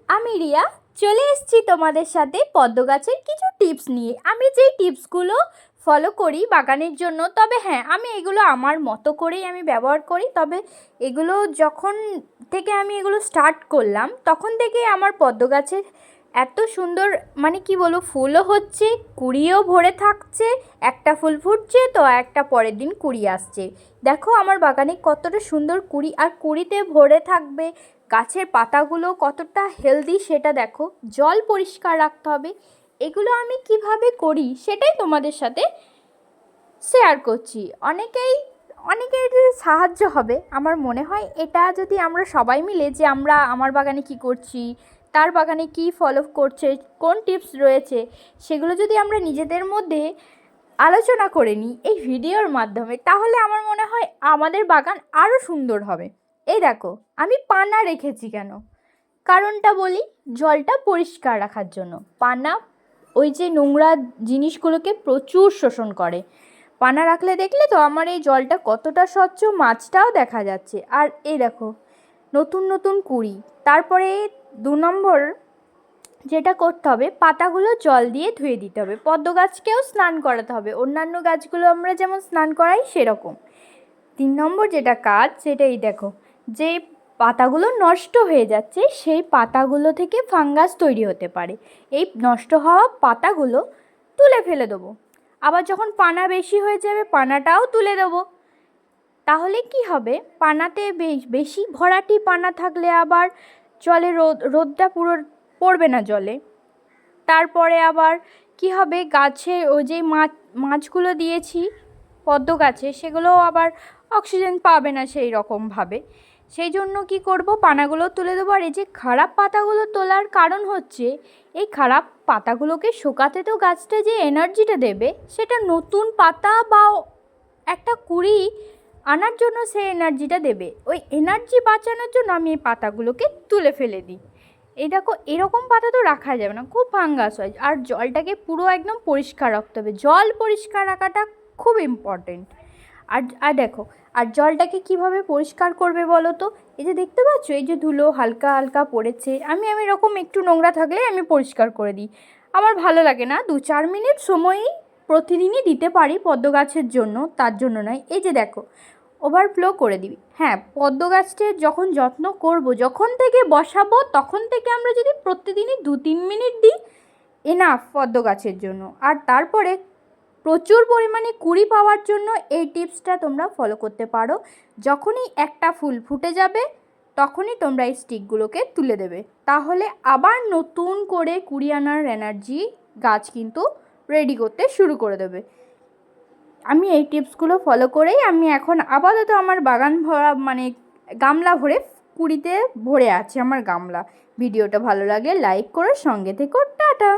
আমি রিয়া চলে এসেছি তোমাদের সাথে পদ্ম গাছের কিছু টিপস নিয়ে। আমি যেই টিপসগুলো ফলো করি বাগানের জন্য, তবে হ্যাঁ, আমি এগুলো আমার মতো করেই আমি ব্যবহার করি। তবে এগুলো যখন থেকে আমি এগুলো স্টার্ট করলাম তখন থেকে আমার পদ্ম গাছের এত সুন্দর, মানে কি বলবো, ফুলও হচ্ছে, কুঁড়িও ভরে থাকছে। একটা ফুল ফুটছে তো একটা পরের দিন কুঁড়ি আসছে। দেখো আমার বাগানে কতটা সুন্দর কুঁড়ি, আর কুঁড়িতে ভরে থাকবে। গাছের পাতাগুলো কতটা হেলদি সেটা দেখো। জল পরিষ্কার রাখতে হবে। এগুলো আমি কিভাবে করি সেটাই তোমাদের সাথে শেয়ার করছি। অনেকের সাহায্য হবে আমার মনে হয়। এটা যদি আমরা সবাই মিলে, যে আমরা আমার বাগানে কি করছি, তার বাগানে কি ফলো করছে, কোন টিপস রয়েছে, সেগুলো যদি আমরা নিজেদের মধ্যে আলোচনা করে নিই এই ভিডিওর মাধ্যমে, তাহলে আমার মনে হয় আমাদের বাগান আরও সুন্দর হবে। এই দেখো আমি পানা রেখেছি কেন, কারণটা বলি। জলটা পরিষ্কার রাখার জন্য। পানা ওই যে নোংরা জিনিসগুলোকে প্রচুর শোষণ করে। পানা রাখলে দেখলে তো আমার এই জলটা কতটা স্বচ্ছ, মাছটাও দেখা যাচ্ছে। আর এই দেখো নতুন নতুন কুঁড়ি। তারপরে 2 নম্বর যেটা করতে হবে, পাতাগুলো জল দিয়ে ধুয়ে দিতে হবে। পদ্ম গাছকেও স্নান করাতে হবে, অন্যান্য গাছগুলো আমরা যেমন স্নান করাই সেরকম। 3 নম্বর যেটা কাজ, সেটাই দেখো, যে পাতাগুলো নষ্ট হয়ে যাচ্ছে সেই পাতাগুলো থেকে ফাঙ্গাস তৈরি হতে পারে। এই নষ্ট হওয়া পাতাগুলো তুলে ফেলে দেবো। আবার যখন পানা বেশি হয়ে যাবে পানাটাও তুলে দেবো। তাহলে কি হবে, পানাতে বেশি ভরাটি পানা থাকলে আবার জলে রোদটা পুরো পড়বে না জলে। তারপরে আবার কি হবে, গাছে ওই যে মাছগুলো দিয়েছি পদ্ম গাছে, সেগুলোও আবার অক্সিজেন পাবে না সেই রকমভাবে। সেই জন্য কি করব, পানাগুলো তুলে দেবো। আর এই যে খারাপ পাতাগুলো তোলার কারণ হচ্ছে, এই খারাপ পাতাগুলোকে শুকাতে তো গাছটা যে এনার্জিটা দেবে, সেটা নতুন পাতা বা একটা কুঁড়ি আনার জন্য সে এনার্জিটা দেবে। ওই এনার্জি বাঁচানোর জন্য আমি এই পাতাগুলোকে তুলে ফেলে দিই। এই দেখো এরকম পাতা তো রাখা যাবে না, খুব ফাঙ্গাস হয়। আর জলটাকে পুরো একদম পরিষ্কার রাখতে হবে। জল পরিষ্কার রাখাটা খুব ইম্পর্টেন্ট। আর দেখো, আর জলটাকে কিভাবে পরিষ্কার করবে বলো তো। এই যে দেখতে পাচ্ছ, এই যে ধুলো হালকা হালকা পড়েছে, আমি এরকম একটু নোংরা থাকলে আমি পরিষ্কার করে দিই। আমার ভালো লাগে না, 2-4 মিনিট সময়ই প্রতিদিনই দিতে পারি পদ্ম গাছের জন্য, তার জন্য নয়। এই যে দেখো ওভারফ্লো করে দিবি। হ্যাঁ, পদ্ম গাছটির যখন যত্ন করব, যখন থেকে বসাবো তখন থেকে আমরা যদি প্রতিদিনই 2-3 মিনিট দিই, এনাফ পদ্ম গাছের জন্য। আর তারপরে প্রচুর পরিমাণে কুঁড়ি পাওয়ার জন্য এই টিপসটা তোমরা ফলো করতে পারো। যখনই একটা ফুল ফুটে যাবে তখনই তোমরা এই স্টিকগুলোকে তুলে দেবে। তাহলে আবার নতুন করে কুঁড়ি আনার এনার্জি গাছ কিন্তু রেডি করতে শুরু করে দেবে। আমি এই টিপসগুলো ফলো করেই আমি এখন আপাতত আমার বাগান ভরা, মানে গামলা ভরে, কুঁড়িতে ভরে আছে আমার গামলা। ভিডিওটা ভালো লাগে লাইক করে সঙ্গে থেকো। টাটা।